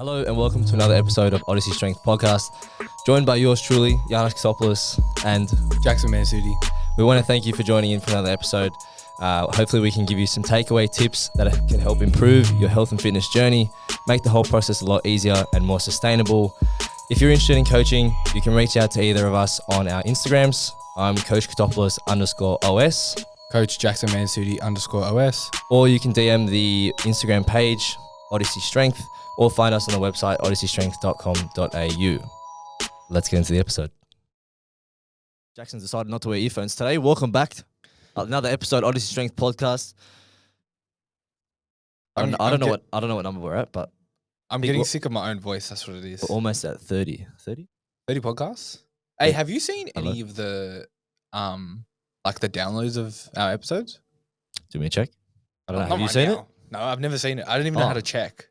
Hello and welcome to another episode of Odyssey Strength Podcast, joined by yours truly, Giannis Xopoulos, and Jackson Mansudi. We want to thank you for joining in for another episode. Hopefully we can give you some takeaway tips that can help improve your health and fitness journey, make the whole process a lot easier and more sustainable. If you're interested in coaching, you can reach out to either of us on our Instagrams. I'm Coach Xopoulos _OS. Coach Jackson Mansudi _OS. Or you can DM the Instagram page, Odyssey Strength, or find us on the website, odysseystrength.com.au. Let's get into the episode. Jackson's decided not to wear earphones today. Welcome back to another episode, Odyssey Strength Podcast. I don't know what number we're at, but I'm getting sick of my own voice. That's what it is. we're almost at 30. 30? 30 podcasts? Hey, Yeah. have you seen any of the like the downloads of our episodes? Do me a check. I don't know. Not Have you right seen now. it? No, I've never seen it. I don't even know how to check.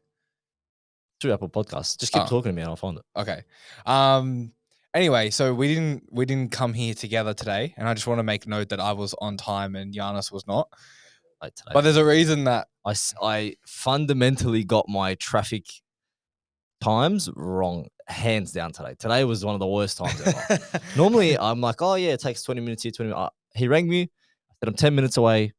Through Apple Podcasts. Just keep talking to me and I'll find it. Okay. Anyway, so we didn't come here together today, and I just want to make note that I was on time and Giannis was not. Like today. But there's a reason that I fundamentally got my traffic times wrong, hands down today. Today was one of the worst times ever. Normally, I'm like, oh yeah, it takes 20 minutes here, 20 minutes. He rang me. I said, I'm 10 minutes away.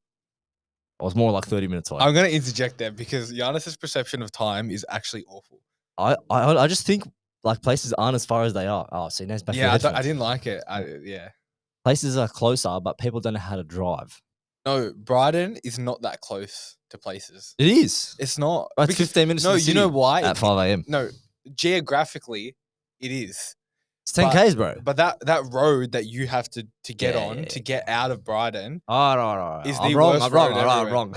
I was more like 30 minutes away. I'm going to interject there because Giannis's perception of time is actually awful. I just think like places aren't as far as they are. Oh, see, now it's back to Yeah, the I didn't like it. Yeah. Places are closer, but people don't know how to drive. No, Brighton is not that close to places. It is. It's not. It's because- 15 minutes No, to the you city know why? at 5 a.m. No, geographically, it is. It's 10 Ks, bro. But that road that you have to get Yeah, on yeah, to get out of Brighton All right. is I'm the wrong. worst I'm wrong. road I'm everywhere. wrong.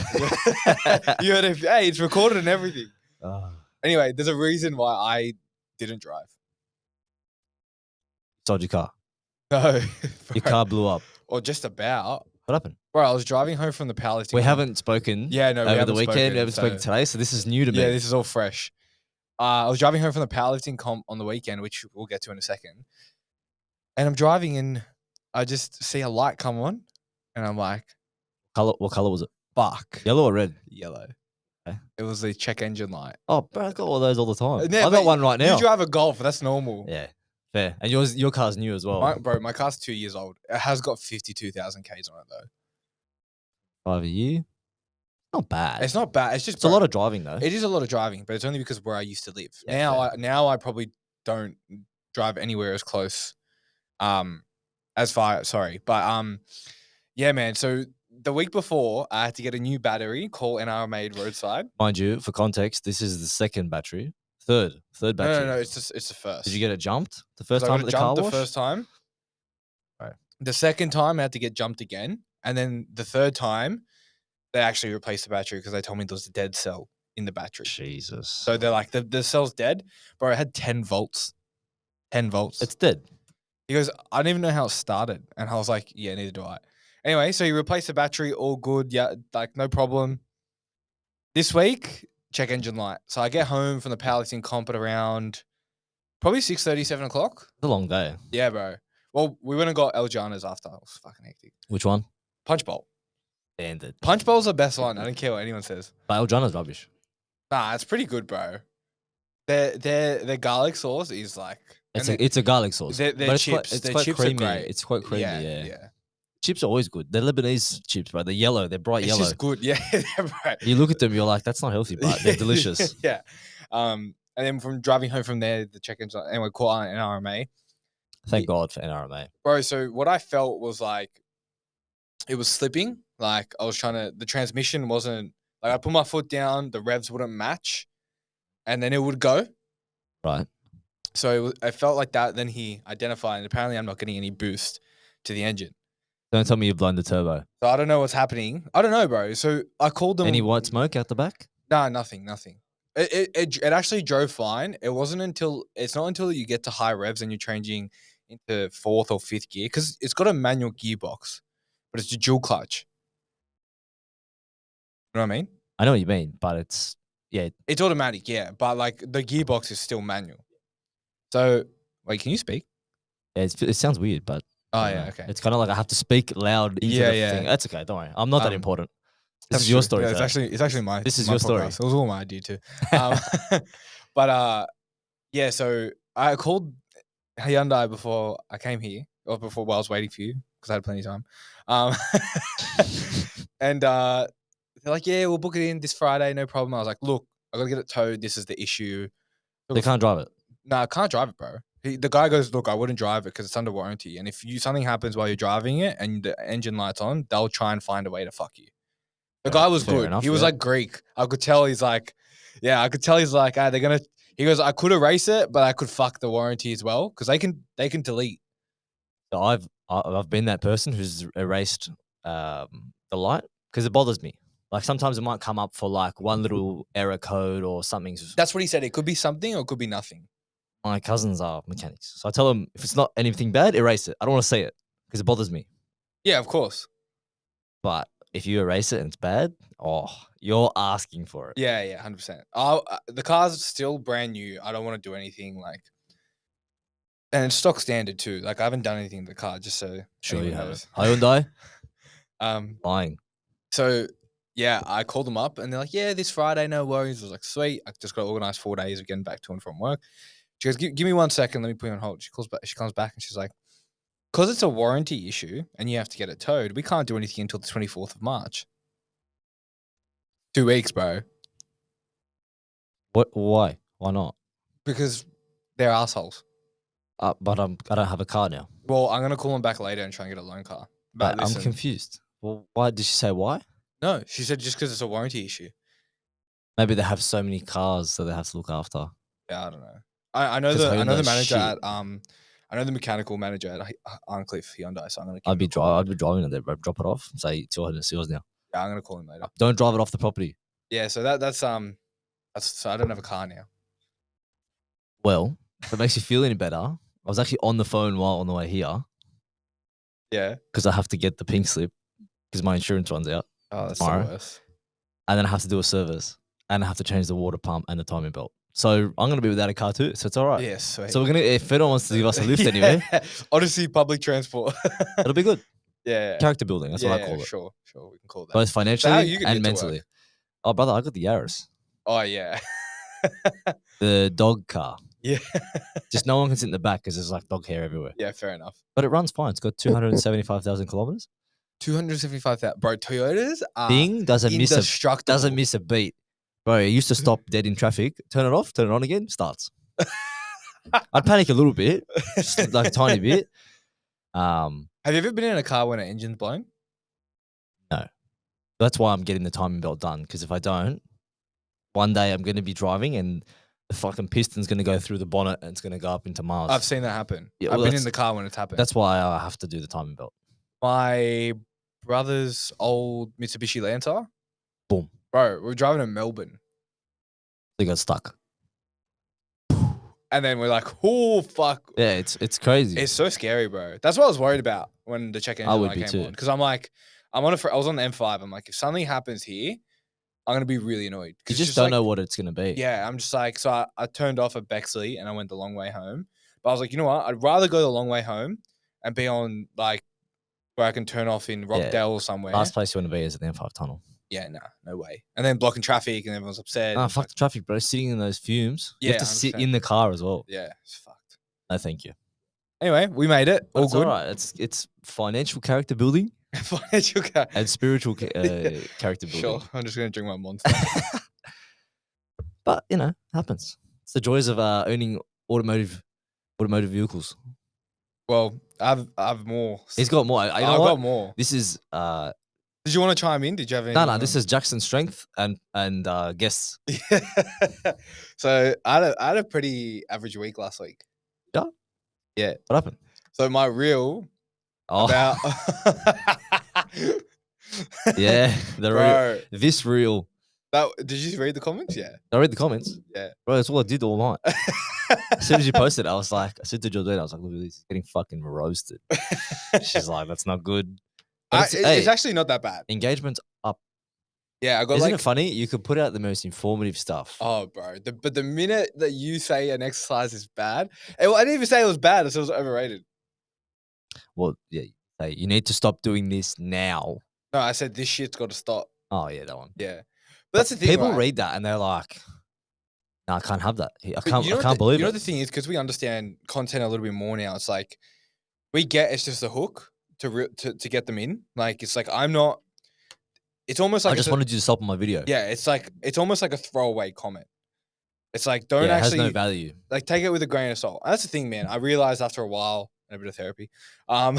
You heard it. Hey, it's recorded and everything. Oh. Anyway, there's a reason why I didn't drive. Sold your car. No. Your car blew up. Or just about. What happened? Bro, I was driving home from the powerlifting. We haven't spoken. Yeah, no, we over haven't the weekend. spoken, We haven't spoken so- today, so this is new to me. Yeah, this is all fresh. I was driving home from the powerlifting comp on the weekend, which we'll get to in a second. And I'm driving and I just see a light come on and I'm like, What color was it? fuck. Yellow or red? Yellow. Okay. It was the check engine light. Oh, bro, I got all those all the time. Yeah, I but got one right now. You drive a Golf, that's normal. Yeah, fair. And your car's new as well. My car's 2 years old. It has got 52,000 Ks on it though. 5 a year. Not bad. It's not bad. It's just It's a lot of driving though. It is a lot of driving, but it's only because where I used to live. Yeah, Now I probably don't drive anywhere as close. As far sorry. But yeah, man. So the week before I had to get a new battery, call NR made roadside. Mind you, for context, this is the second battery. Third battery. No, it's the first. Did you get it jumped the first So I time got at the car jumped wash? the first time. Right. The second time I had to get jumped again. And then the third time, they actually replaced the battery because they told me there was a dead cell in the battery. Jesus. So they're like, the cell's dead. Bro, it had 10 volts. 10 volts. It's dead. He goes, I don't even know how it started. And I was like, yeah, neither do I. Anyway, so you replace the battery, all good. Yeah, like no problem. This week, check engine light. So I get home from the powerlifting comp at around probably 6:30, 7 o'clock. It's a long day. Yeah, bro. Well, we went and got El Jana's after. It was fucking hectic. Which one? Punch bowl. Standard. Punch bowl's the best one. I don't care what anyone says. But Eljana's rubbish. Nah, it's pretty good, bro. Their garlic sauce is like It's a garlic sauce. Their but it's chips, Quite, it's their quite chips are creamy. great. It's quite creamy. Yeah. yeah. Chips are always good. They're Lebanese chips, bro. They're yellow. They're bright It's yellow. just good. Yeah, right. You look at them, you're like, that's not healthy, but they're delicious. Yeah. And then from driving home from there, the check-ins anyway, caught an RMA. Thank God for NRMA. Bro, so what I felt was like it was slipping. Like I was the transmission wasn't like I put my foot down, the revs wouldn't match, and then it would go. Right. So I felt like that. Then he identified, and apparently I'm not getting any boost to the engine. Don't tell me you've blown the turbo. So I don't know what's happening. I don't know, bro. So I called them. Any white smoke out the back? Nah, nothing. It actually drove fine. It's not until you get to high revs and you're changing into fourth or fifth gear because it's got a manual gearbox, but it's a dual clutch. You know what I mean? I know what you mean, but it's It's automatic, yeah, but like the gearbox is still manual. So, wait, can you speak? it sounds weird, but Oh I don't yeah, know. okay. It's kind of like I have to speak loud into Yeah, the yeah. thing. That's okay. Don't worry. I'm not that Um, important. This That's is your true. story. Yeah, today. it's actually my. This is my your story. podcast. It was all my idea too. But yeah. So I called Hyundai before I came here, or before while I was waiting for you because I had plenty of time. Um, and they're like, "Yeah, we'll book it in this Friday, no problem." I was like, "Look, I gotta get it towed. This is the issue." They can't drive it. No, I can't drive it, bro. The guy goes, "Look, I wouldn't drive it because it's under warranty, and if something happens while you're driving it and the engine light's on, they'll try and find a way to fuck you." The guy was Fair good. enough, He was yeah. like Greek. I could tell he's like, yeah, I could tell he's like, they're gonna. He goes, I could erase it, but I could fuck the warranty as well because they can delete. So I've been that person who's erased the light because it bothers me. Like sometimes it might come up for like one little error code or something's. That's what he said. It could be something or it could be nothing. My cousins are mechanics, so I tell them if it's not anything bad, erase it. I don't want to see it because it bothers me. Yeah, of course. But if you erase it and it's bad, oh, you're asking for it. Yeah, 100%. The car's still brand new. I don't want to do anything like, and it's stock standard too. Like I haven't done anything to the car, just so Sure, you anyone have knows. Hyundai Um, lying. So yeah, I called them up and they're like, "Yeah, this Friday, no worries." I was like, "Sweet." I just got to organize 4 days of getting back to and from work. She goes, "Give me 1 second. Let me put you on hold." She calls back. She comes back and she's like, "Because it's a warranty issue and you have to get it towed, we can't do anything until the 24th of March." 2 weeks, bro. What? Why? Why not? Because they're assholes. But I don't have a car now. Well, I'm gonna call them back later and try and get a loan car. But I'm listen, confused. Well, why did she say why? no, she said just because it's a warranty issue. Maybe they have so many cars, so they have to look after. Yeah, I don't know. I know 'Cause the Hyundai's manager shit. at I know the mechanical manager at Arncliffe Hyundai, so I'm gonna. I'd be driving it there, bro. Drop it off. Say it's yours now. Yeah, I'm gonna call him later. Don't drive it off the property. Yeah, so that's so I don't have a car now. Well, if it makes you feel any better, I was actually on the phone while on the way here Yeah. because I have to get the pink slip because my insurance runs out, Oh, that's tomorrow. the worst. and then I have to do a service, and I have to change the water pump and the timing belt. So I'm gonna be without a car too. So it's all right. Yeah, sweet. So we're gonna, if anyone wants to give us a lift anyway, Honestly, public transport. it'll be good. Yeah. Character building. That's what I call it. Sure, we can call that. Both So how financially you gonna and get to mentally. work? Oh, brother, I got the Yaris, Oh yeah. the dog car. Yeah. Just no one can sit in the back because there's like dog hair everywhere. Yeah, fair enough. But it runs fine. It's got 275,000 kilometers. 275,000. Bro, Toyotas are Thing doesn't miss indestructible. a beat. Bro, it used to stop dead in traffic. Turn it off, turn it on again, starts. I'd panic a little bit, just like a tiny bit. Have you ever been in a car when an engine's blown? No. That's why I'm getting the timing belt done. Because if I don't, one day I'm going to be driving and the fucking piston's going to go through the bonnet and it's going to go up into Mars. I've seen that happen. Yeah, I've well, been in the car when it's happened. That's why I have to do the timing belt. My brother's old Mitsubishi Lancer. Boom. Bro, we were driving in Melbourne. They got stuck. And then we're like, oh, fuck. Yeah, it's crazy. It's so scary, bro. That's what I was worried about when the check engine would light be came too. on. Because I'm like, I was on the M5. I'm like, if something happens here, I'm going to be really annoyed. You just don't know what it's going to be. Yeah, I'm just like, so I turned off at Bexley and I went the long way home. But I was like, you know what? I'd rather go the long way home and be on like where I can turn off in Rockdale or somewhere. Last place you want to be is at the M5 tunnel. Yeah, no way. And then blocking traffic and everyone's upset. Nah, and fuck the traffic, bro. Sitting in those fumes. You Yeah, have to sit 100%. in the car as well. Yeah, it's fucked. No, thank you. Anyway, we made it. But All it's good. all right. It's financial character building Financial car. and spiritual character building. Sure, I'm just gonna drink my monster. But you know, happens. It's the joys of owning automotive vehicles. Well, I have more. He's got more. You know I've what? got more. This is Did you want to chime in? Did you have any? no. This is Jackson's strength and guests. So I had a pretty average week last week. Yeah? Yeah. What happened? So my reel Oh, about yeah, the real, bro. this reel. Did you read the comments? Yeah. I read the comments. Yeah. Bro, that's all I did all night. As soon as you posted, I was like, I said to Jordana, I was like, look at this, he's getting fucking roasted. She's like, that's not good. But It's actually not that bad. engagement's up. Yeah, I got Isn't like it funny? You could put out the most informative stuff. oh, bro. But the minute that you say an exercise is bad, I didn't even say it was bad. I said it was overrated. Well, yeah, hey, you need to stop doing this now. No, I said this shit's got to stop. Oh, yeah, that one. Yeah, but that's the thing. People right? read that and they're like, No, I can't have that. I But can't. you know I what can't believe you know it. the thing is, because we understand content a little bit more now. It's like we get it's just a hook to get them in. Like it's like I'm not. It's almost I like it's just a wanted you to stop on my video. yeah. It's almost like a throwaway comment. It's like don't Yeah, it has no actually value. like take it with a grain of salt. And that's the thing, man. I realized after a while and a bit of therapy, um,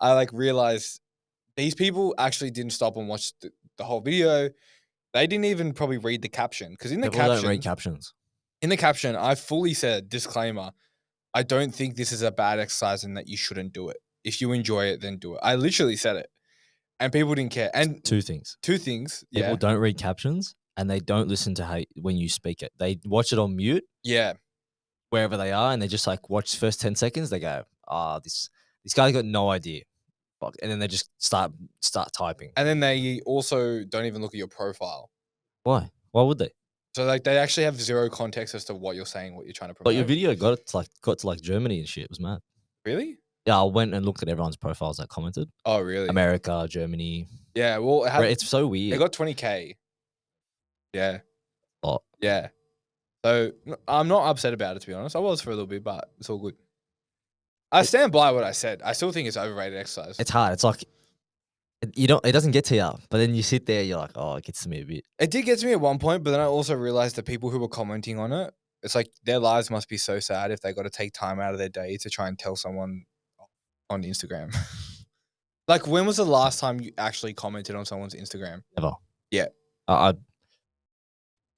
I like realized these people actually didn't stop and watch the whole video. They didn't even probably read the caption because People don't read captions. in the caption, I fully said disclaimer. I don't think this is a bad exercise and that you shouldn't do it. If you enjoy it, then do it. I literally said it, and people didn't care. And Two things. two things, People yeah, don't read captions and they don't listen to how when you speak it. They watch it on mute yeah. wherever they are, and they just like watch the first 10 seconds. They go, this guy's got no idea. Fuck. And then they just start typing. And then they also don't even look at your profile. Why? Why would they? So like they actually have zero context as to what you're saying, what you're trying to But promote. your video got to like Germany and shit. It was mad. Really? Yeah, I went and looked at everyone's profiles that commented. Oh, really? America, Germany. Yeah. Well, It's so it weird. got 20K. Yeah. Lot. Yeah. So I'm not upset about it, to be honest. I was for a little bit, but it's all good. I stand by what I said. I still think it's overrated exercise. It's hard. It's like it doesn't get to you, but then you sit there, you're like, oh, it gets to me a bit. It did get to me at one point, but then I also realized the people who were commenting on it, it's like their lives must be so sad if they got to take time out of their day to try and tell someone on Instagram. Like, when was the last time you actually commented on someone's Instagram? Never. Yeah. I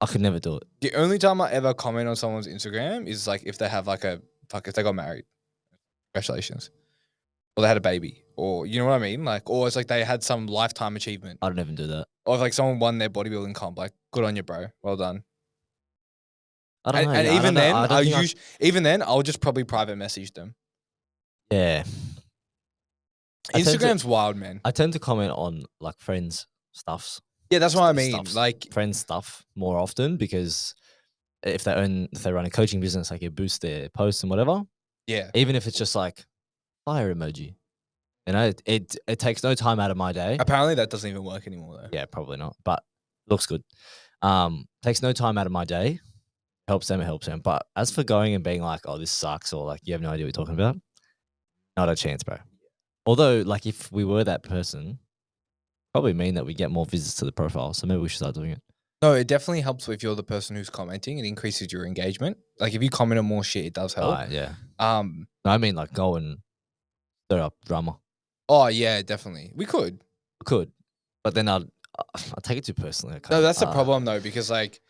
could never do it. The only time I ever comment on someone's Instagram is like if they have like if they got married. Congratulations. Or they had a baby. Or you know what I mean? Like, or it's like they had some lifetime achievement. I don't even do that. Or if like someone won their bodybuilding comp, like, good on you, bro. Well done. I don't know. And Yeah, I even don't know. then, I don't think even then, I'll just probably private message them. yeah. I tend to- Instagram's wild, man. I tend to comment on like friends' stuffs, Yeah, that's what I mean. stuffs. Like, friends' stuff more often because if they run a coaching business, like it boosts their posts and whatever. yeah. Even if it's just like fire emoji, you know, it takes no time out of my day. Apparently that doesn't even work anymore though. Yeah, probably not, but looks good. Takes no time out of my day. Helps them, it helps them. But as for going and being like, oh, this sucks, or like you have no idea what you're talking about, not a chance, bro. Although, like, if we were that person, probably mean that we get more visits to the profile. So maybe we should start doing it. No, it definitely helps if you're the person who's commenting. It increases your engagement. Like if you comment on more shit, it does help. Yeah. No, I mean, like, go and stir up drama. Oh yeah, definitely. We could. We could, but then I'll take it too personally. No, that's the problem though, because like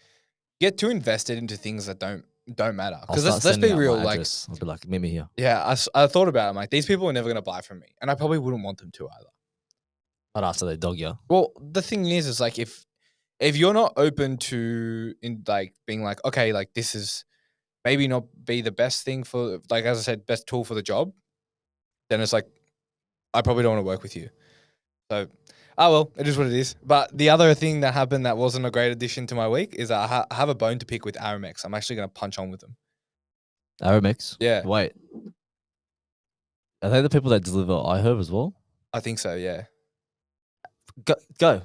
you get too invested into things that don't matter. Because let's be real, like I'll be like, meet me here. yeah, I thought about it. I'm like, these people are never gonna buy from me, and I probably wouldn't want them to either. But after they dog you, Well, the thing is like if you're not open to in like being like, okay, like this is maybe not be the best thing for, like, as I said, best tool for the job, then it's like I probably don't want to work with you. So, oh well, it is what it is. But the other thing that happened that wasn't a great addition to my week is I have a bone to pick with Aramex. I'm actually going to punch on with them. Aramex. Yeah. Wait, are they the people that deliver iHerb as well? I think so, yeah. Go, go.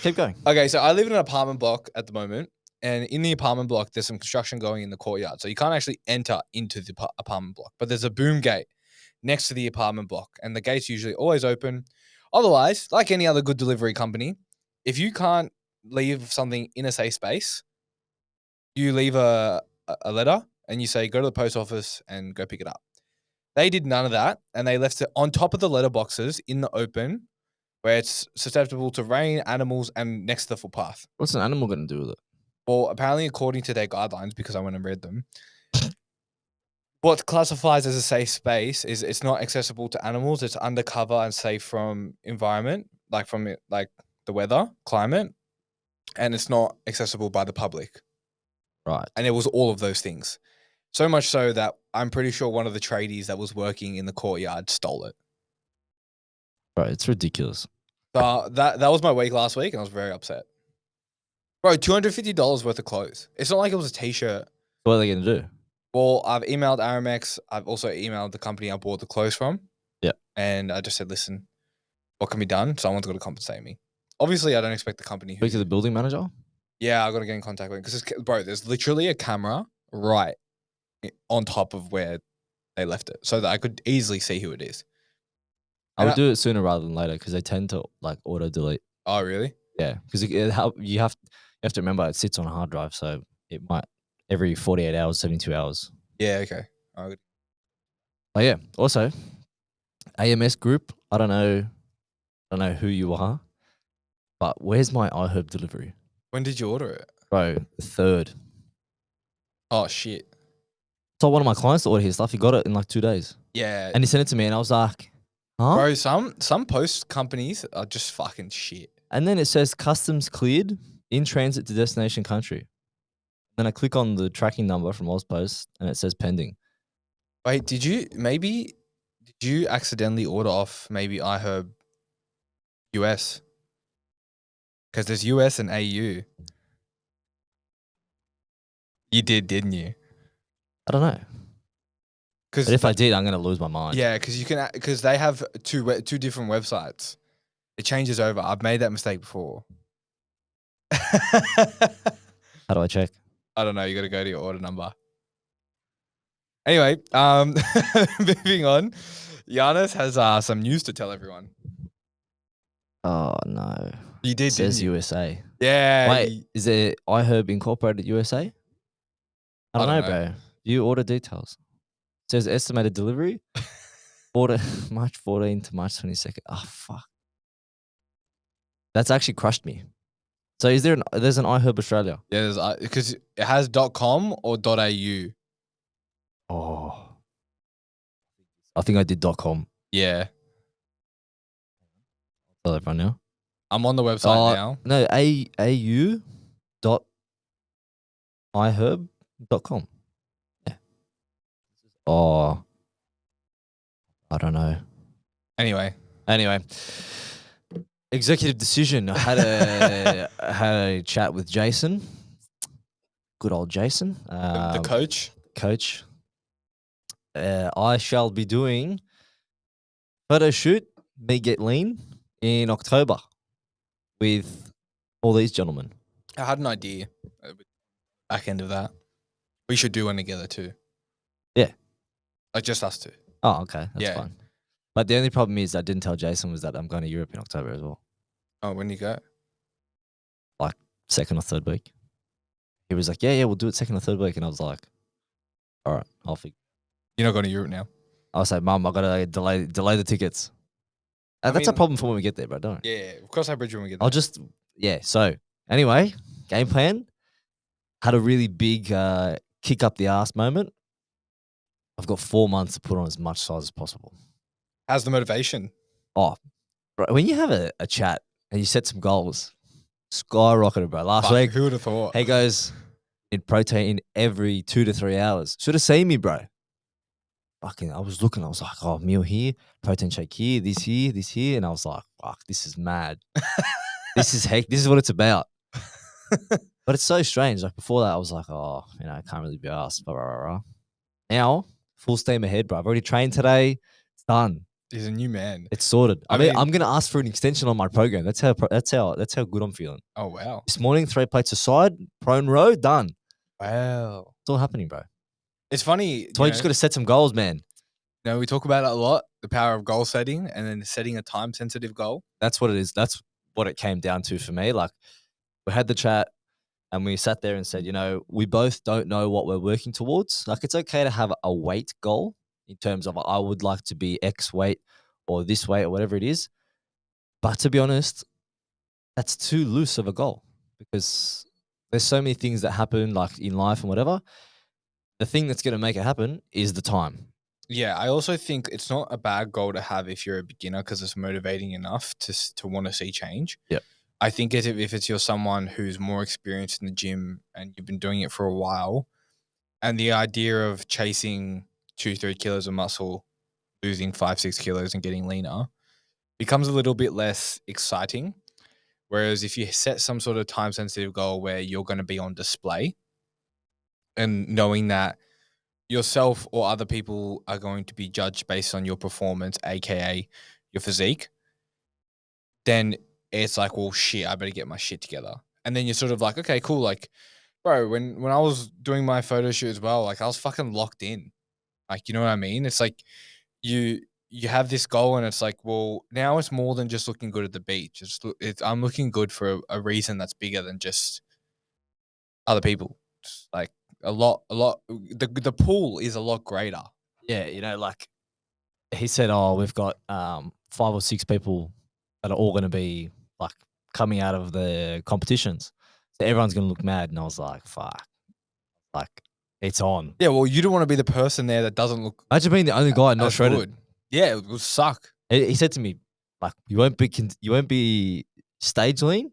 Keep going. Okay, so I live in an apartment block at the moment, and in the apartment block, there's some construction going in the courtyard. So you can't actually enter into the apartment block, but there's a boom gate next to the apartment block, and the gate's usually always open. Otherwise, like any other good delivery company, if you can't leave something in a safe space, you leave a letter and you say, go to the post office and go pick it up. They did none of that, and they left it on top of the letter boxes in the open where it's susceptible to rain, animals, and next to the footpath. What's an animal going to do with it? Well, apparently, according to their guidelines, because I went and read them, what classifies as a safe space is it's not accessible to animals. It's undercover and safe from environment, like from it, like the weather, climate, and it's not accessible by the public. Right. And it was all of those things. So much so that I'm pretty sure one of the tradies that was working in the courtyard stole it. Right. It's ridiculous. So that was my week last week, and I was very upset. Bro, $250 worth of clothes. It's not like it was a t-shirt. What are they going to do? Well, I've emailed Aramex. I've also emailed the company I bought the clothes from. Yeah. And I just said, listen, what can be done? Someone's got to compensate me. Obviously, I don't expect the company who... Speak to the building manager? Yeah, I gotta get in contact with him because, bro, there's literally a camera right on top of where they left it, so that I could easily see who it is. I And would do it sooner rather than later because they tend to like auto delete. oh, really? Yeah, because you have to remember it sits on a hard drive, so it might every 48 hours, 72 hours. Yeah, okay. I would- But yeah, also AMS group. I don't know who you are, but where's my iHerb delivery, When did you order it? bro? The third. Oh shit. So one of my clients to order his stuff. He got it in like 2 days, Yeah, and he sent it to me, and I was like, huh? bro. Some post companies are just fucking shit. And then it says customs cleared in transit to destination country. Then I click on the tracking number from Ozpost, and it says pending. Wait, did you accidentally order off maybe iHerb US? Because there's US and AU. You did, didn't you? I don't know, Because but if I did, I'm gonna lose my mind. yeah, because you can because they have two different websites. It changes over. I've made that mistake before. How do I check? I don't know. You got to go to your order number. Anyway, moving on. Giannis has some news to tell everyone. Oh no, You did, it says didn't you? USA. Yeah. Wait, is it iHerb Incorporated USA? I don't know, bro. View order details. It says estimated delivery. Order March 14th to March 22nd. Oh fuck. That's actually crushed me. So there's an iHerb Australia? Yeah, because it has .com or .au. Oh. I think I did .com. Yeah, Tell everyone now. I'm on the website now. No, au dot iHerb.com. Yeah. Oh, I don't know. Anyway, executive decision. I had a chat with Jason. Good old Jason. the coach. Coach. I shall be doing photo shoot, me get lean in October with all these gentlemen. I had an idea. Back end of that, we should do one together too. Yeah. Like just us two. Oh, okay. That's Yeah. fine. But the only problem is I didn't tell Jason was that I'm going to Europe in October as well. Oh, when do you go? Like second or third week. He was like, yeah, we'll do it second or third week. And I was like, all right, I'll figure. You're not going to Europe now. I was like, Mum, I got to delay the tickets. That's a problem for when we get there, bro. Don't. Yeah, of course I bridge when we get there. I'll just, yeah. So anyway, game plan. Had a really big kick up the ass moment. I've got 4 months to put on as much size as possible. How's the motivation? Oh, bro, when you have a chat and you set some goals, skyrocketed, bro. Last week, Who would have thought? hey guys, need protein every 2 to 3 hours. Should have seen me, bro. Fucking, I was looking, I was like, oh, meal here, protein shake here, this here. And I was like, fuck, this is mad. This is what it's about. But it's so strange. Like before that, I was like, oh, I can't really be asked. Blah, blah, blah, blah. Now, full steam ahead, bro. I've already trained today. It's done. He's a new man. It's sorted. I mean, mean- I'm gonna ask for an extension on my program. That's how good I'm feeling. Oh wow. This morning, 3 plates aside, prone row, done. Wow. It's all happening, bro. It's funny. So you just got to set some goals, man. We talk about it a lot, the power of goal setting and then setting a time sensitive goal. That's what it is. That's what it came down to for me. Like we had the chat and we sat there and said, we both don't know what we're working towards. Like it's okay to have a weight goal in terms of I would like to be X weight or this weight or whatever it is. But to be honest, that's too loose of a goal because there's so many things that happen like in life and whatever. The thing that's going to make it happen is the time. Yeah, I also think it's not a bad goal to have if you're a beginner because it's motivating enough to want to see change. Yeah. I think if you're someone who's more experienced in the gym and you've been doing it for a while, and the idea of chasing 2-3 kilos of muscle, losing 5-6 kilos and getting leaner becomes a little bit less exciting. Whereas if you set some sort of time sensitive goal where you're going to be on display and knowing that yourself or other people are going to be judged based on your performance, aka your physique, then it's like, well, shit, I better get my shit together. and then you're sort of like, okay, cool. Like, bro, when I was doing my photo shoot as well, like I was fucking locked in. Like, you know what I mean? It's like you you have this goal, and it's like, well, now it's more than just looking good at the beach. I'm looking good for a reason that's bigger than just other people. It's like a lot. The pool is a lot greater. Yeah, you know, like he said, "Oh, we've got 5 or 6 people that are all going to be like coming out of the competitions, so everyone's going to look mad." And I was like, "Fuck, like it's on." Yeah, well, you don't want to be the person there that doesn't look Imagine being the only guy not as shredded. good. Yeah, it would suck. He said to me, "Like you won't be stage lean,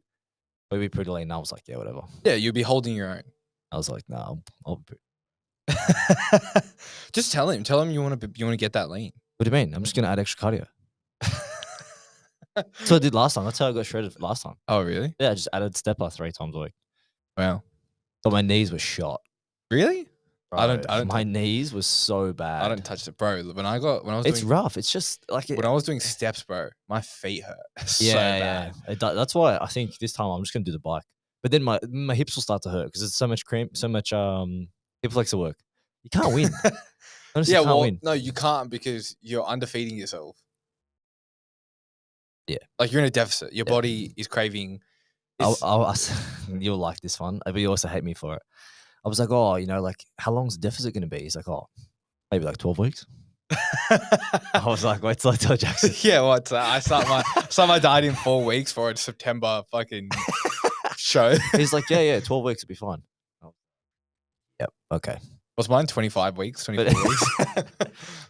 but you'll be pretty lean." And I was like, "Yeah, whatever." Yeah, you'd be holding your own. I was like, "No, I'll be." Just tell him. Tell him you want to get that lean. What do you mean? I'm just going to add extra cardio. That's what I did last time. That's how I got shredded last time. Oh, really? Yeah, I just added stepper 3 times a week. Wow. But my knees were shot. Really? Bro, I don't. My knees were so bad. I don't touch it, bro. When I was It's doing rough. It's just like when I was doing steps, bro, my feet hurt so yeah. bad. That's why I think this time I'm just gonna do the bike. But then my hips will start to hurt because it's so much cramp, so much hip flexor work. You can't win. Honestly, Yeah, you can't well, win. no, you can't because you're underfeeding yourself. Yeah. Like you're in a deficit. Your Yeah. body is craving. It's, You'll like this one, but you also hate me for it. I was like, oh, you know, like how long's the deficit gonna be? He's like, oh, maybe like 12 weeks. I was like, wait till I tell Jackson. yeah, what? I start my diet in 4 weeks for a September fucking show. He's like, yeah, 12 weeks will be fine. Oh. Yep. Okay. Was mine 25 weeks, 24 weeks?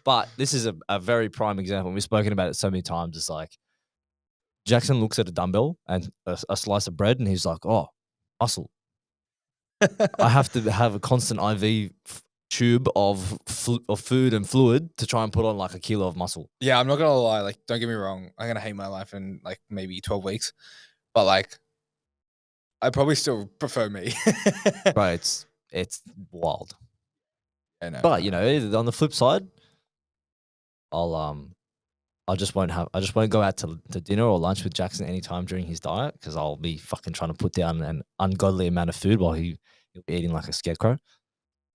But this is a very prime example. We've spoken about it so many times. It's like Jackson looks at a dumbbell and a slice of bread, and he's like, oh, muscle. I have to have a constant IV tube of food and fluid to try and put on like a kilo of muscle. Yeah, I'm not gonna lie. Like, don't get me wrong. I'm gonna hate my life in like maybe 12 weeks, but like, I probably still prefer me. Right? It's wild. I know, But you know, on the flip side, I just won't go out to dinner or lunch with Jackson anytime during his diet because I'll be fucking trying to put down an ungodly amount of food while he'll be eating like a scarecrow.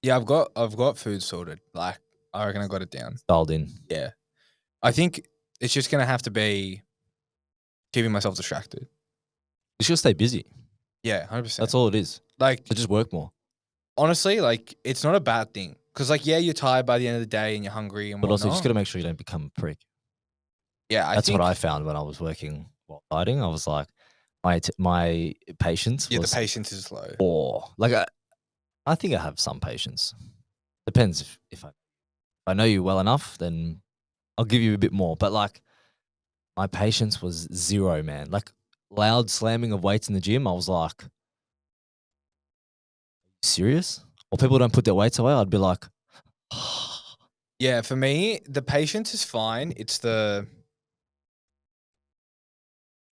Yeah, I've got food sorted. Like, I reckon I got it down. Dialed in. Yeah, I think it's just gonna have to be keeping myself distracted. You should stay busy. Yeah, 100%. That's all it is. Like, So just work more. honestly, like it's not a bad thing because, like, yeah, you're tired by the end of the day and you're hungry and But also, you just whatnot. got to make sure you don't become a prick. Yeah, That's what I found when I was working while dieting. I was like, my patience Yeah, was the patience is low. poor. Like I think I have some patience. Depends if I know you well enough, then I'll give you a bit more. But like my patience was zero, man. Like loud slamming of weights in the gym, I was like, serious? Or people don't put their weights away, I'd be like, Yeah, for me, the patience is fine. It's the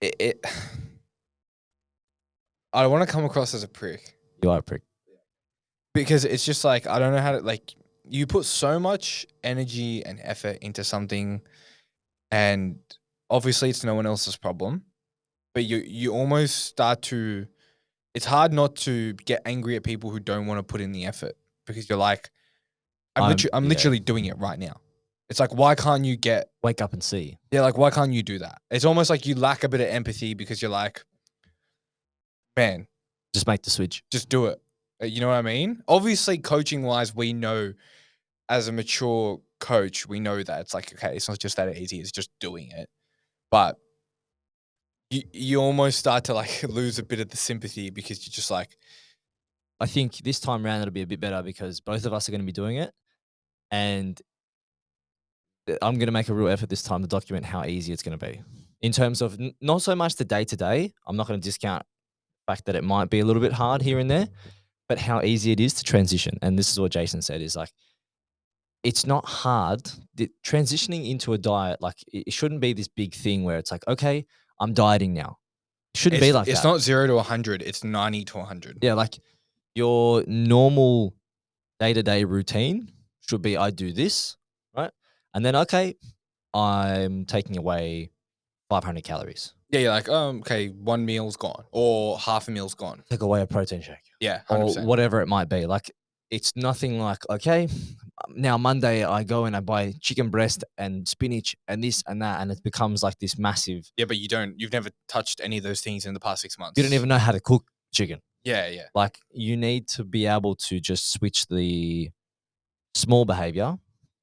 it I don't want to come across as a prick you are a prick. because it's just like I don't know how to like you put so much energy and effort into something and obviously it's no one else's problem, but you almost start to it's hard not to get angry at people who don't want to put in the effort because you're like I'm Yeah. literally doing it right now. It's like why can't you get Wake up and see. yeah, like why can't you do that? It's almost like you lack a bit of empathy because you're like, man, Just make the switch. just do it. You know what I mean? Obviously, coaching wise, we know as a mature coach, we know that it's like, okay, it's not just that easy, it's just doing it. But you almost start to like lose a bit of the sympathy because you're just like, I think this time around it'll be a bit better because both of us are going to be doing it. And I'm going to make a real effort this time to document how easy it's going to be. In terms of not so much the day to day, I'm not going to discount the fact that it might be a little bit hard here and there, but how easy it is to transition. And this is what Jason said is like, it's not hard. Transitioning into a diet, like it shouldn't be this big thing where it's like, okay, I'm dieting now. It shouldn't be like it's that. not 0 to 100, it's 90 to 100. Yeah, like your normal day-to-day routine should be I do this, right? And then, okay, I'm taking away 500 calories. Yeah, you're like, okay, one meal's gone or half a meal's gone. Take away a protein shake Yeah, or 100%. whatever it might be. Like, it's nothing like, okay, now Monday I go and I buy chicken breast and spinach and this and that, and it becomes like this massive. Yeah, but you've never touched any of those things in the past 6 months. You don't even know how to cook chicken. Yeah, yeah. Like, you need to be able to just switch the small behavior,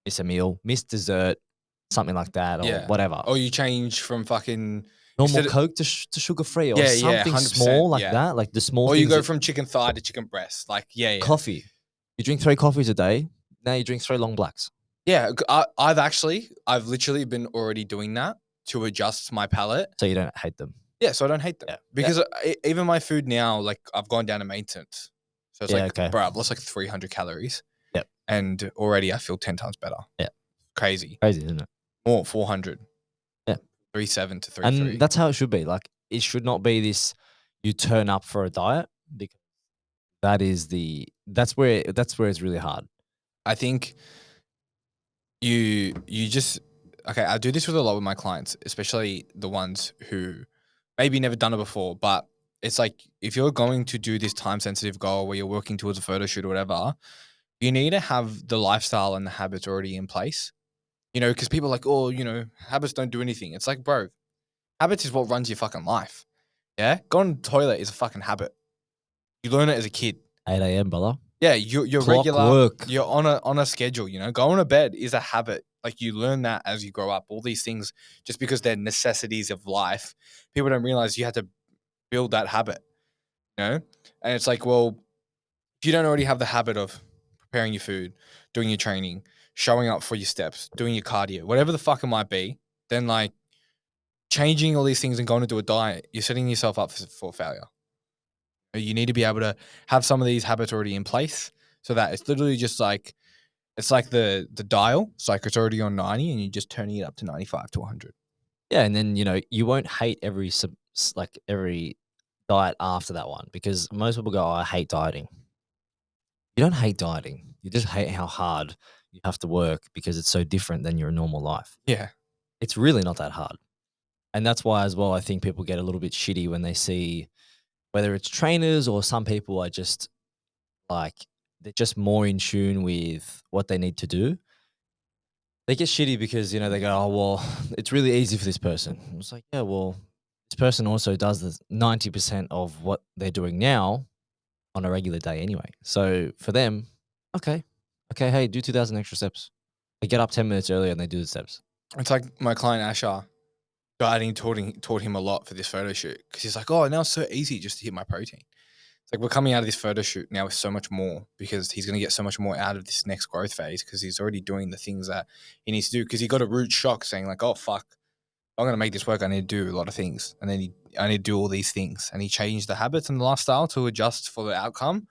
miss a meal, miss dessert, something like that, or Yeah. whatever. Or you change from fucking Normal instead of, Coke to sugar free, or yeah, yeah, something 100%. small like Yeah. that. Like the small Or you things. go from chicken thigh to chicken breast. Like, yeah, yeah. Coffee. You drink 3 coffees a day. Now you drink 3 long blacks. Yeah, I've literally been already doing that to adjust my palate. So you don't hate them. Yeah, so I don't hate them. Yeah. Because even my food now, like I've gone down to maintenance. So it's Yeah, like, okay. bro, I've lost like 300 calories. Yep. And already I feel 10 times better. Yeah. Crazy. Crazy, isn't it? More 400. Yeah. 3.7 to 3.3. And that's how it should be. Like, it should not be this, you turn up for a diet, because that's where it's really hard. I think you just, okay, I do this with a lot with my clients, especially the ones who maybe never done it before, but it's like, if you're going to do this time sensitive goal where you're working towards a photo shoot or whatever, you need to have the lifestyle and the habits already in place. You know, because people are like, oh, you know, habits don't do anything. It's like, bro, habits is what runs your fucking life. Yeah? Going to the toilet is a fucking habit. You learn it as a kid. 8 a.m., brother. Yeah, you're Clock regular. work. You're on a schedule, you know. Going to bed is a habit. Like, you learn that as you grow up. All these things, just because they're necessities of life, people don't realize you have to build that habit, you know? And it's like, well, if you don't already have the habit of preparing your food, doing your training, showing up for your steps, doing your cardio, whatever the fuck it might be, then like changing all these things and going to do a diet, you're setting yourself up for failure. You need to be able to have some of these habits already in place, so that it's literally just like, it's like the dial. It's like it's already on 90 and you're just turning it up to 95 to 100. Yeah, and then, you won't hate every diet after that one, because most people go, oh, I hate dieting. You don't hate dieting. You just hate how hard you have to work, because it's so different than your normal life. Yeah. It's really not that hard. And that's why, as well, I think people get a little bit shitty when they see, whether it's trainers or some people are just like, they're just more in tune with what they need to do. They get shitty because, they go, oh, well, it's really easy for this person. It's like, yeah, well, this person also does the 90% of what they're doing now on a regular day anyway. So for them, okay, hey, do 2,000 extra steps. They get up 10 minutes earlier and they do the steps. It's like my client Asher, dieting taught him a lot for this photo shoot, because he's like, oh, now it's so easy just to hit my protein. It's like, we're coming out of this photo shoot now with so much more, because he's going to get so much more out of this next growth phase, because he's already doing the things that he needs to do, because he got a rude shock saying like, oh, fuck, I'm going to make this work. I need to do a lot of things. And then I need to do all these things. And he changed the habits and the lifestyle to adjust for the outcome.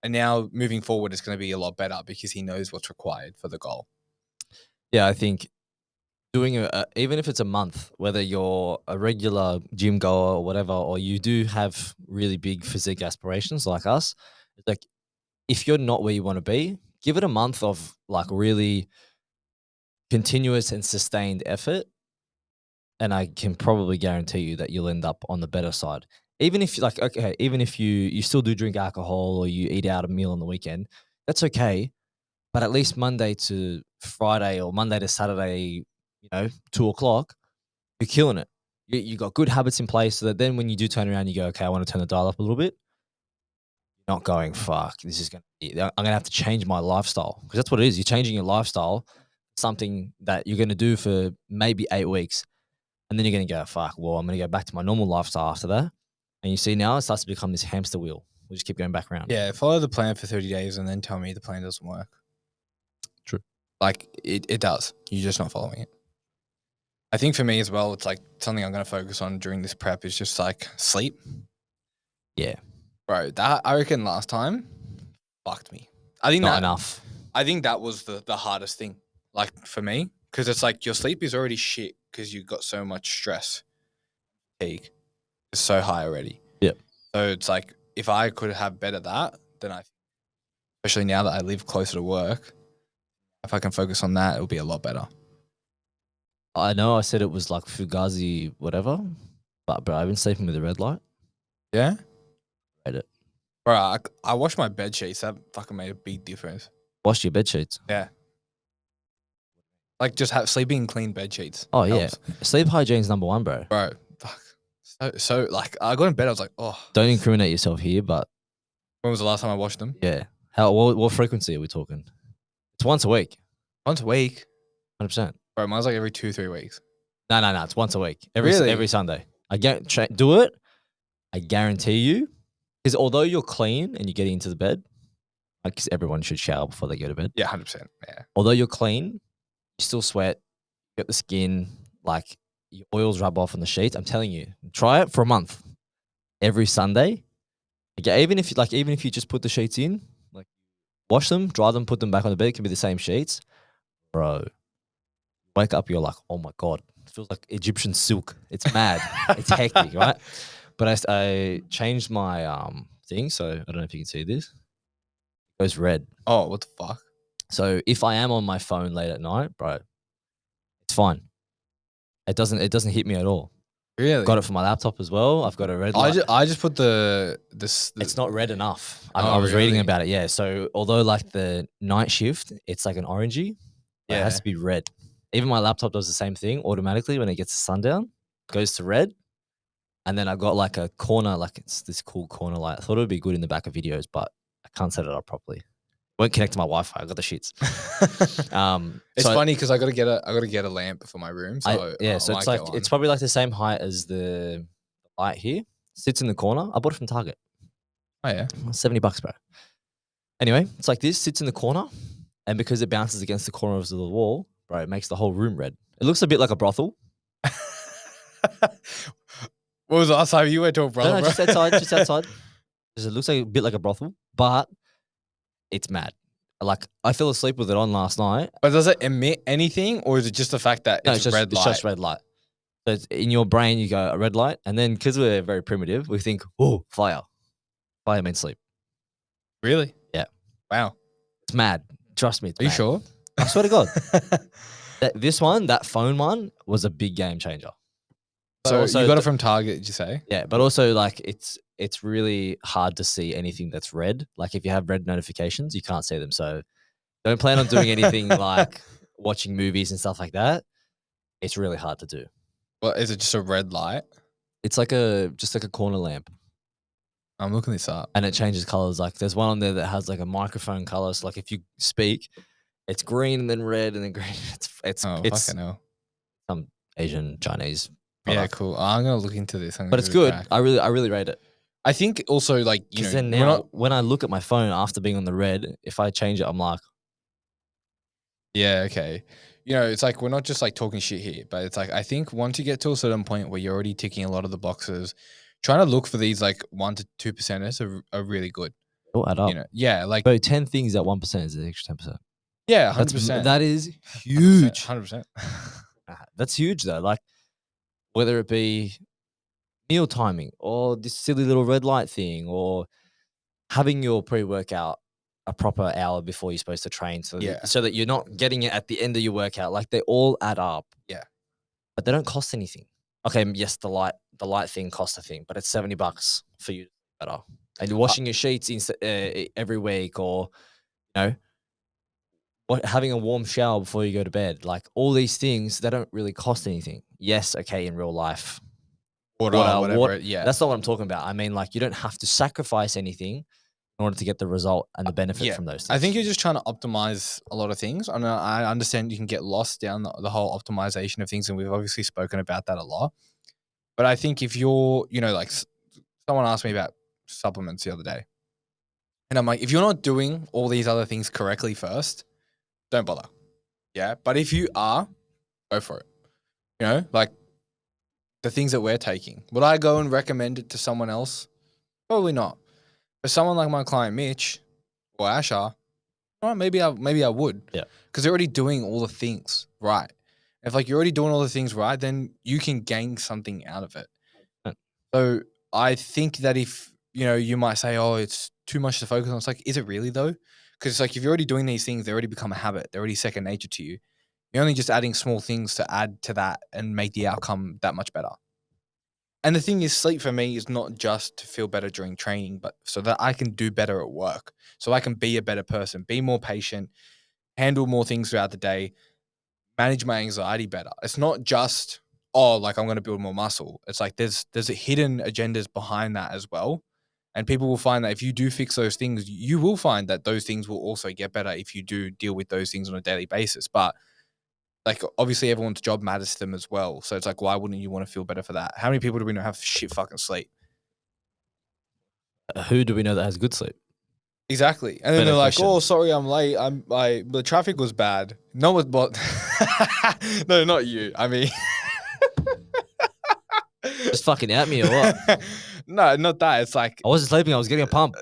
And now moving forward, it's going to be a lot better, because he knows what's required for the goal. Yeah, I think doing even if it's a month, whether you're a regular gym goer or whatever, or you do have really big physique aspirations like us, it's like, if you're not where you want to be, give it a month of like really continuous and sustained effort, and I can probably guarantee you that you'll end up on the better side. Even if even if you still do drink alcohol or you eat out a meal on the weekend, that's okay. But at least Monday to Friday or Monday to Saturday, 2:00, you're killing it. You got good habits in place, so that then when you do turn around, you go, okay, I want to turn the dial up a little bit. You're not going, fuck, I'm going to have to change my lifestyle, because that's what it is. You're changing your lifestyle, something that you're going to do for maybe 8 weeks. And then you're going to go, fuck, well, I'm going to go back to my normal lifestyle after that. And you see now it starts to become this hamster wheel. We just keep going back around. Yeah, follow the plan for 30 days and then tell me the plan doesn't work. True. Like, it does. You're just not following it. I think for me as well, it's like something I'm going to focus on during this prep is just like sleep. Yeah. Bro, that, I reckon last time fucked me. I think Not enough. I think that was the hardest thing, like, for me, because it's like your sleep is already shit because you've got so much stress. Fatigue is so high already. Yep. So it's like, if I could have better that, then especially now that I live closer to work, if I can focus on that, it'll be a lot better. I know I said it was like Fugazi, whatever. But bro, I've been sleeping with a red light. Yeah, Rate it. bro. I washed my bed sheets. That fucking made a big difference. Wash your bed sheets. Yeah, like just sleeping in clean bed sheets. Oh yeah, helps. sleep hygiene's number one, bro. Bro. Fuck. So like I got in bed. I was like, oh. Don't incriminate yourself here, but When was the last time I washed them? yeah. What frequency are we talking? It's once a week. Once a week. 100%. Bro, mine's like every 2-3 weeks. No. It's once a week. Really? Every Sunday. I do it. I guarantee you, because although you're clean and you're getting into the bed, like 'cause everyone should shower before they go to bed. Yeah, 100%. Yeah. Although you're clean, you still sweat. You got the skin, like your oils rub off on the sheets. I'm telling you, try it for a month. Every Sunday. Yeah, even if you just put the sheets in, like wash them, dry them, put them back on the bed, it can be the same sheets. Bro, wake up, you're like, oh my God, it feels like Egyptian silk. It's mad. It's hectic, right? But I changed my thing, so I don't know if you can see this. It goes red. Oh, what the fuck? So if I am on my phone late at night, bro, it's fine. It doesn't hit me at all. Really? Got it for my laptop as well. I've got a red light. I just put It's not red enough. Oh, I was reading really? about it. Yeah. So although like the night shift, it's like an orangey. It Yeah. has to be red. Even my laptop does the same thing automatically when it gets to sundown, goes to red. And then I got like a corner, like it's this cool corner light. I thought it would be good in the back of videos, but I can't set it up properly. Won't connect to my Wi-Fi. I got the shits. It's so funny because I gotta get a lamp for my room. So so it's like it's probably like the same height as the light here. Sits in the corner. I bought it from Target. oh yeah. $70, bro. Anyway, it's like this, sits in the corner, and because it bounces against the corner of the wall, bro, it makes the whole room red. It looks a bit like a brothel. What was the last time you went to a brother? No, bro? just outside, just outside. It looks like a bit like a brothel, but it's mad. Like I fell asleep with it on last night. But does it emit anything, or is it just the fact that No, it's red light? It's just red light. So it's in your brain, you go a red light, and then because we're very primitive, we think, oh, fire. Fire means sleep. Really? Yeah. Wow. It's mad. Trust me. It's Are you mad. sure? I swear to God. That phone one was a big game changer. But So also you got it from Target, did you say? Yeah, but also like it's really hard to see anything that's red. Like if you have red notifications, you can't see them. So don't plan on doing anything like watching movies and stuff like that. It's really hard to do. Well, is it just a red light? It's like just like a corner lamp, I'm looking this up. and it changes colors. Like there's one on there that has like a microphone color. So like if you speak, it's green and then red and then green. It's Fucking hell. some Asian Chinese Yeah, product. cool. I'm gonna look into this. But it's good. I really rate it. I think also like you know Because then we're now not- when I look at my phone after being on the red, if I change it, I'm like, Yeah, okay. You know, it's like we're not just like talking shit here, but it's like I think once you get to a certain point where you're already ticking a lot of the boxes, trying to look for these like 1 to 2%ers are really good. it'll add up. You know, yeah, like But 10 things at 1% is an extra 10%. yeah, 100%. That is huge. 100%. That's huge though. Like whether it be meal timing or this silly little red light thing or having your pre-workout a proper hour before you're supposed to train so Yeah. so that you're not getting it at the end of your workout. Like they all add up. Yeah. But they don't cost anything. Okay, yes, the light thing costs a thing, but it's $70 for you better. And you're washing your sheets every week, or you know, having a warm shower before you go to bed. Like all these things, they don't really cost anything. Yes, okay, in real life, Whatever. Yeah. that's not what I'm talking about. I mean, like you don't have to sacrifice anything in order to get the result and the benefit yeah. from those things. I think you're just trying to optimize a lot of things. And I understand you can get lost down the whole optimization of things, and we've obviously spoken about that a lot. But I think if you're, you know, like someone asked me about supplements the other day, and I'm like, if you're not doing all these other things correctly first, don't bother. Yeah. But if you are, go for it. You know, like the things that we're taking. Would I go and recommend it to someone else? Probably not. But someone like my client Mitch or Asher, well, maybe I would. Yeah. Because they're already doing all the things right. If like you're already doing all the things right, then you can gain something out of it. Yeah. So I think that if, you know, you might say, oh, it's too much to focus on. It's like, is it really though? Because it's like if you're already doing these things, they already become a habit. They're already second nature to you. You're only just adding small things to add to that and make the outcome that much better. And the thing is, sleep for me is not just to feel better during training, but so that I can do better at work, so I can be a better person, be more patient, handle more things throughout the day, manage my anxiety better. It's not just, oh, like I'm going to build more muscle. It's like there's hidden agendas behind that as well. And people will find that if you do fix those things, you will find that those things will also get better if you do deal with those things on a daily basis. But like obviously everyone's job matters to them as well. So it's like, why wouldn't you want to feel better for that? How many people do we know have shit fucking sleep? Who do we know that has good sleep? Exactly. And then Better they're like, question. oh, sorry, I'm late. The traffic was bad. No, but no, not you. I mean, Just fucking out me or what? no, not that. It's like, I wasn't sleeping. I was getting a pump.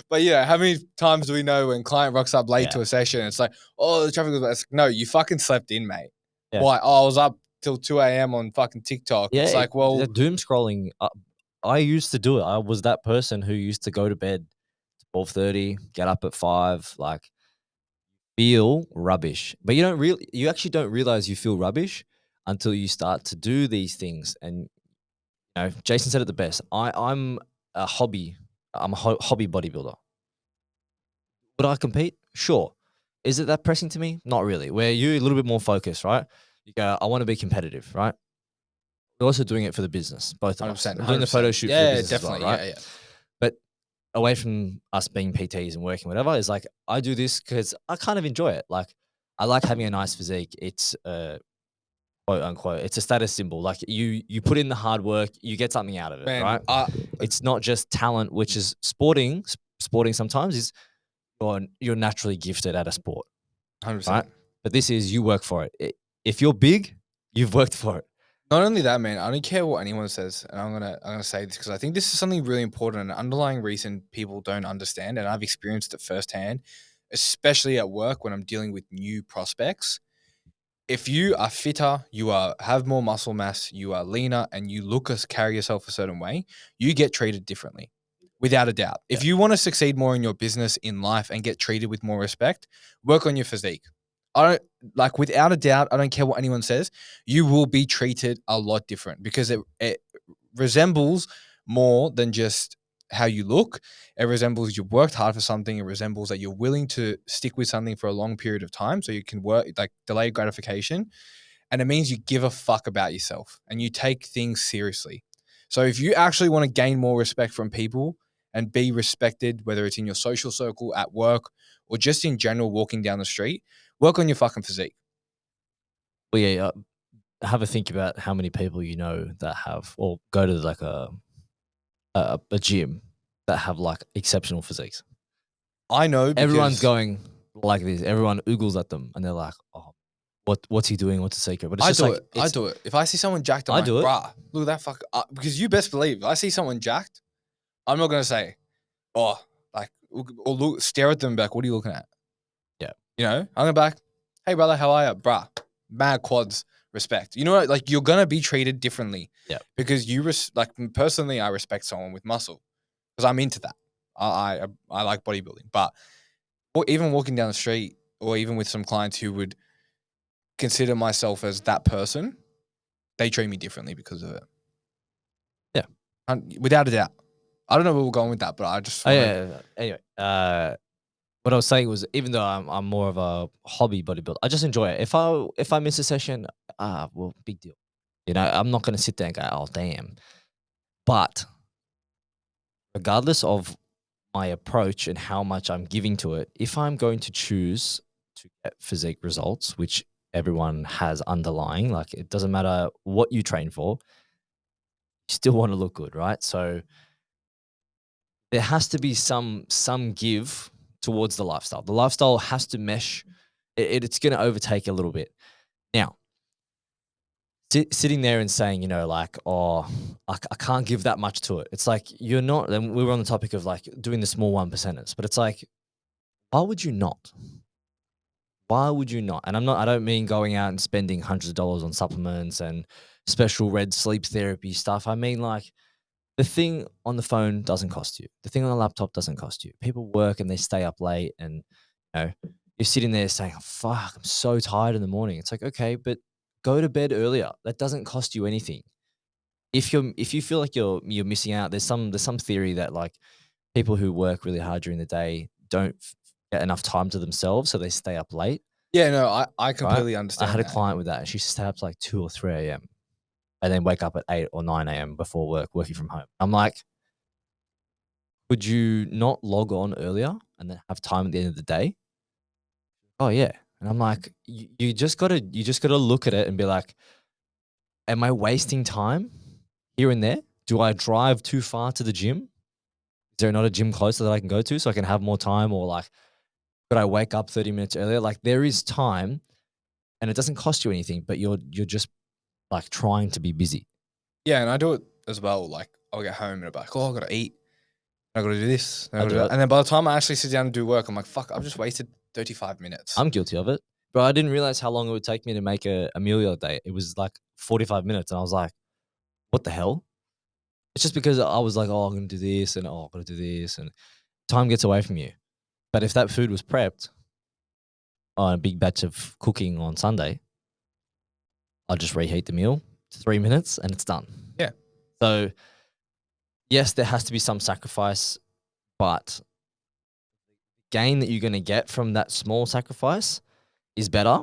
but yeah, how many times do we know when client rocks up late Yeah. to a session? It's like, oh, the traffic was bad. It's like, no, you fucking slept in, mate. Yeah. Why? Oh, I was up till 2 a.m. on fucking TikTok. Yeah, It's like, well, the doom scrolling. I used to do it. I was that person who used to go to bed 12:30, get up at 5, like feel rubbish. But you actually don't realize you feel rubbish until you start to do these things. And Jason said it the best. I'm a hobby. I'm a hobby bodybuilder. Would I compete? Sure. Is it that pressing to me? Not really. Where you're a little bit more focused, right? You go, I want to be competitive, right? We're also doing it for the business, both of us. 100%. I'm doing the photo 100%. shoot for the Yeah, business as well, definitely. right? Yeah, yeah. But away from us being PTs and working, whatever, is like I do this because I kind of enjoy it. Like I like having a nice physique. It's quote unquote, it's a status symbol. Like you put in the hard work, you get something out of it, Man, right? It's not just talent, which is sporting. Sporting sometimes is you're naturally gifted at a sport, 100%. right? But this is you work for it. If you're big, you've worked for it. Not only that, man, I don't care what anyone says, and I'm gonna say this because I think this is something really important, an underlying reason people don't understand, and I've experienced it firsthand, especially at work when I'm dealing with new prospects. If you are fitter, have more muscle mass, you are leaner, and you carry yourself a certain way, you get treated differently, without a doubt. If you want to succeed more in your business, in life, and get treated with more respect, work on your physique. I don't like without a doubt. I don't care what anyone says. You will be treated a lot different because it resembles more than just how you look. It resembles you've worked hard for something. It resembles that you're willing to stick with something for a long period of time so you can work like delayed gratification. And it means you give a fuck about yourself and you take things seriously. So if you actually want to gain more respect from people and be respected, whether it's in your social circle, at work, or just in general walking down the street, work on your fucking physique. Well, yeah, have a think about how many people you know that have, or go to like a gym that have like exceptional physiques. I know because Everyone's going like this. Everyone oogles at them, and they're like, "Oh, what's he doing? What's the secret?" But it's I just do like it. I do it. If I see someone jacked, I'm I like, do it. bruh, look at that fuck. Because you best believe, if I see someone jacked, I'm not gonna say, oh, like, or look, stare at them, and be like, what are you looking at? Yeah. You know, I'm gonna be like, hey brother, how are you, bruh? Mad quads, respect. You know what? Like, you're gonna be treated differently. Yeah. Because like personally, I respect someone with muscle because I'm into that. I like bodybuilding, but even walking down the street, or even with some clients who would consider myself as that person, they treat me differently because of it. Yeah. Without a doubt. I don't know where we're going with that, but I just Oh, want yeah. Anyway, what I was saying was, even though I'm more of a hobby bodybuilder, I just enjoy it. If I miss a session, well, big deal. I'm not going to sit there and go, oh damn. But regardless of my approach and how much I'm giving to it, if I'm going to choose to get physique results, which everyone has underlying, like it doesn't matter what you train for, you still want to look good, right? So there has to be some give towards the lifestyle. The lifestyle has to mesh. It's going to overtake a little bit. Now, sitting there and saying, like, oh, I can't give that much to it. It's like you're not. Then we were on the topic of like doing the small 1%ers, but it's like, why would you not? Why would you not? And I don't mean going out and spending hundreds of dollars on supplements and special red sleep therapy stuff. I mean, like, the thing on the phone doesn't cost you. The thing on the laptop doesn't cost you. People work and they stay up late, and you're sitting there saying, oh, fuck, I'm so tired in the morning. It's like, okay, but go to bed earlier. That doesn't cost you anything. if you feel like you're missing out, there's some theory that like people who work really hard during the day don't get enough time to themselves, so they stay up late, Yeah, no, I right? completely I had understand a that. client with that, and she stayed up to like 2 or 3 a.m. and then wake up at 8 or 9 a.m. before work, working from home. I'm like, would you not log on earlier and then have time at the end of the day? Oh yeah. And I'm like, you just gotta look at it and be like, am I wasting time here and there? Do I drive too far to the gym? Is there not a gym closer that I can go to so I can have more time? Or like, could I wake up 30 minutes earlier? Like there is time and it doesn't cost you anything, but you're just like trying to be busy. Yeah, and I do it as well. Like I'll get home and I'll be like, oh, I gotta eat. I gotta do this. I I gotta do do that. it. And then by the time I actually sit down and do work, I'm like, fuck, I've just wasted 35 minutes. I'm guilty of it. But I didn't realize how long it would take me to make a meal the other day. It was like 45 minutes. And I was like, what the hell? It's just because I was like, oh, I'm going to do this and oh, I'm going to do this. And time gets away from you. But if that food was prepped on a big batch of cooking on Sunday, I'll just reheat the meal, 3 minutes, and it's done. Yeah. So, yes, there has to be some sacrifice, but gain that you're going to get from that small sacrifice is better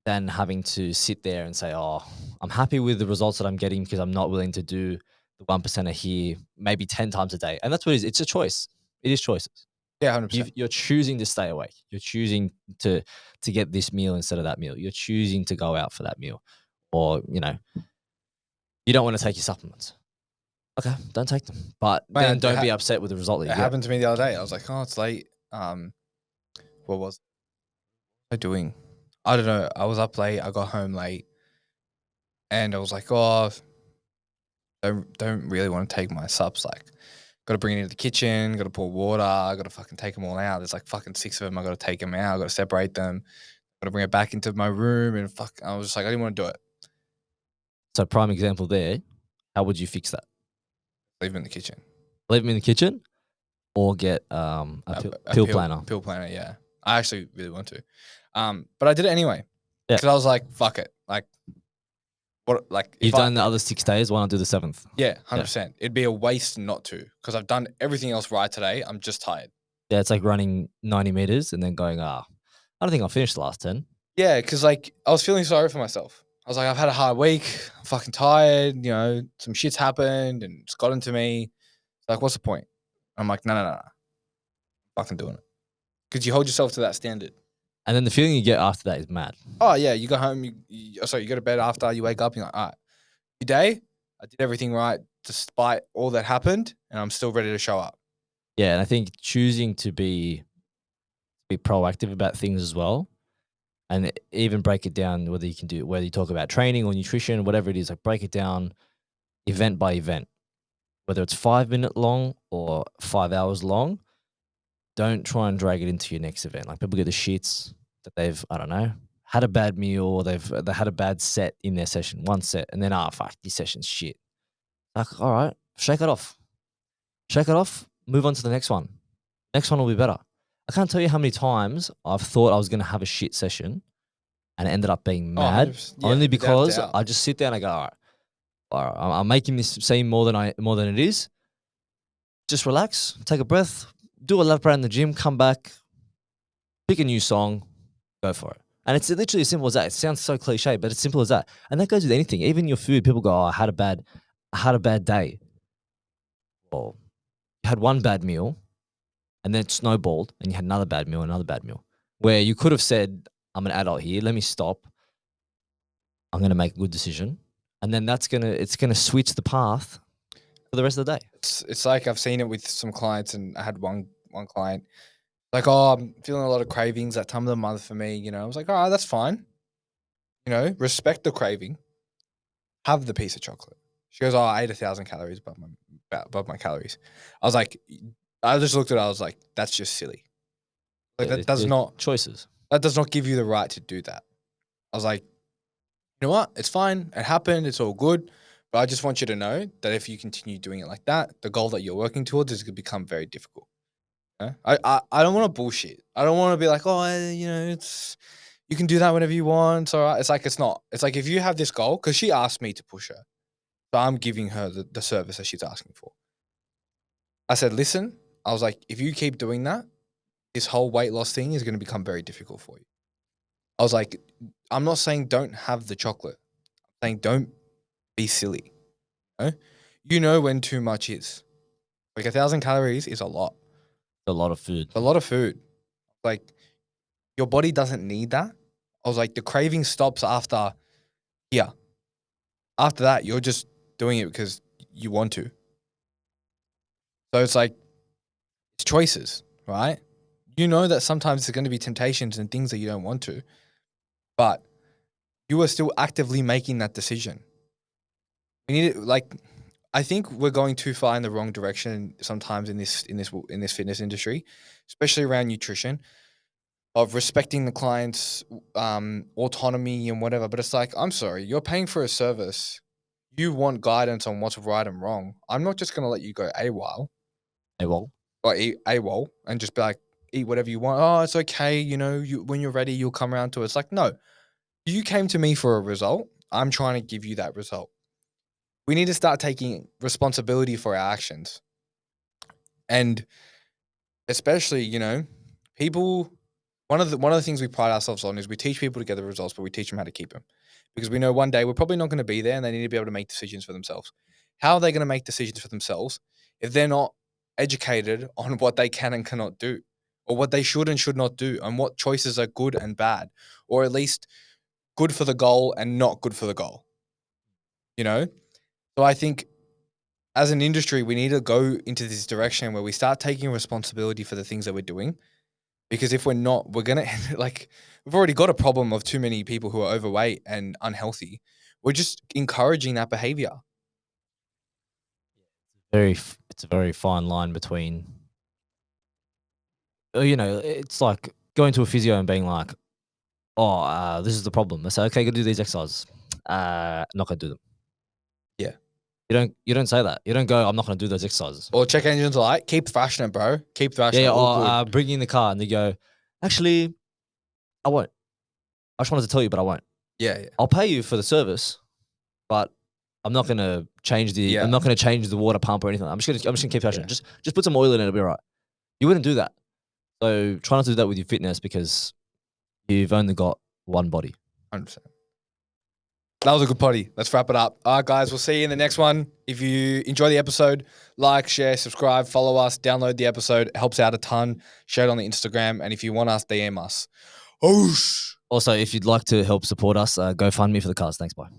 than having to sit there and say, oh, I'm happy with the results that I'm getting because I'm not willing to do the 1% here, maybe 10 times a day. And that's what it is. It's a choice. It is choices. Yeah, 100%. You're choosing to stay awake. You're choosing to get this meal instead of that meal. You're choosing to go out for that meal. Or, you don't want to take your supplements. Okay, don't take them. But Man, then don't be upset with the result that It you get. happened to me the other day. I was like, oh, it's late. What was I doing? I don't know. I was up late. I got home late. And I was like, oh, don't really want to take my subs. Like, got to bring it into the kitchen, got to pour water, got to fucking take them all out. There's like fucking 6 of them. I got to take them out, got to separate them, got to bring it back into my room. And I was just like, I didn't want to do it. So prime example there, how would you fix that? Leave them in the kitchen. Leave them in the kitchen or get a pill planner. Pill planner, yeah. I actually really want to. But I did it anyway. Yeah. Because I was like, fuck it. Like, what? Like, You've done the other 6 days, why not do the 7th? Yeah, 100%. It'd be a waste not to, because I've done everything else right today. I'm just tired. Yeah, it's like running 90 meters and then going, I don't think I'll finish the last 10. Yeah, because like I was feeling sorry for myself. I was like, I've had a hard week. I'm fucking tired. You know, some shit's happened and it's gotten to me. Like, what's the point? I'm like, no. I'm fucking doing it. Because you hold yourself to that standard. And then the feeling you get after that is mad. Oh, yeah. You go home. You go to bed after. You wake up. You're like, all right. Today, I did everything right despite all that happened. And I'm still ready to show up. Yeah, and I think choosing to be proactive about things as well, and even break it down, whether you talk about training or nutrition, whatever it is, like break it down event by event, whether it's 5 minute long or 5 hours long. Don't try and drag it into your next event. Like people get the shits that they've, I don't know, had a bad meal or they had a bad set in their session, one set, and then fuck, this session's shit. Like, all right, shake it off. Move on to the next one. Next one will be better. I can't tell you how many times I've thought I was going to have a shit session and it ended up being mad, 100%. Yeah, only without because doubt. I just sit there and I go, all right, I'm making this seem more than it is. Just relax, take a breath, do a lap around the gym, come back, pick a new song, go for it. And it's literally as simple as that. It sounds so cliche, but it's simple as that. And that goes with anything. Even your food, people go, I had a bad day. Or you had one bad meal and then it snowballed and you had another bad meal, where you could have said, I'm an adult here, let me stop. I'm going to make a good decision. And then it's going to switch the path for the rest of the day. It's like I've seen it with some clients, and I had one client like, oh, I'm feeling a lot of cravings that time of the month for me. You know, I was like, all right, that's fine. You know, respect the craving. Have the piece of chocolate. She goes, oh, I ate 1,000 calories above my calories. I was like, I just looked at it. I was like, that's just silly. Like that does not choices. That does not give you the right to do that. I was like, you know what? It's fine. It happened. It's all good. But I just want you to know that if you continue doing it like that, the goal that you're working towards is going to become very difficult. Yeah? I don't want to bullshit. I don't want to be like, oh, it's you can do that whenever you want. It's all right. It's like it's not. It's like if you have this goal, because she asked me to push her. So I'm giving her the service that she's asking for. I said, listen, I was like, if you keep doing that, this whole weight loss thing is going to become very difficult for you. I was like, I'm not saying don't have the chocolate. I'm saying don't be silly. You know when too much is. Like 1,000 calories is a lot. A lot of food. It's a lot of food. Like your body doesn't need that. I was like, the craving stops after here. After that, you're just doing it because you want to. So it's like, it's choices, right? You know that sometimes there's going to be temptations and things that you don't want to, but you are still actively making that decision. We need it. Like, I think we're going too far in the wrong direction sometimes in this fitness industry, especially around nutrition, of respecting the client's autonomy and whatever. But it's like, I'm sorry, you're paying for a service. You want guidance on what's right and wrong. I'm not just going to let you go AWOL. AWOL. Or eat AWOL and just be like, eat whatever you want. Oh, it's okay. You know, when you're ready, you'll come around to it. It's like, no, you came to me for a result. I'm trying to give you that result. We need to start taking responsibility for our actions. And especially, you know, people, one of the things we pride ourselves on is we teach people to get the results, but we teach them how to keep them. Because we know one day we're probably not going to be there and they need to be able to make decisions for themselves. How are they going to make decisions for themselves if they're not educated on what they can and cannot do, or what they should and should not do, and what choices are good and bad, or at least good for the goal and not good for the goal? You know? So I think as an industry, we need to go into this direction where we start taking responsibility for the things that we're doing. Because if we're not, we're going to, like, we've already got a problem of too many people who are overweight and unhealthy. We're just encouraging that behavior. It's a very fine line between, you know, it's like going to a physio and being like, oh, this is the problem. They say, okay, go do these exercises. Not gonna do them. Yeah. You don't say that. You don't go, I'm not gonna do those exercises. Or check engines light, keep thrashing it, bro. Keep thrashing it. All good. Bring in the car and they go, actually, I won't. I just wanted to tell you, but I won't. Yeah. I'll pay you for the service, but I'm not gonna change the Yeah. I'm not gonna change the water pump or anything. I'm just gonna keep thrashing. Yeah. Just put some oil in it, it'll be all right. You wouldn't do that. So try not to do that with your fitness because you've only got one body. 100%. That was a good potty. Let's wrap it up. All right, guys, we'll see you in the next one. If you enjoy the episode, like, share, subscribe, follow us, download the episode. It helps out a ton. Share it on the Instagram. And if you want us, DM us. Also, if you'd like to help support us, go fund me for the cars. Thanks, bye.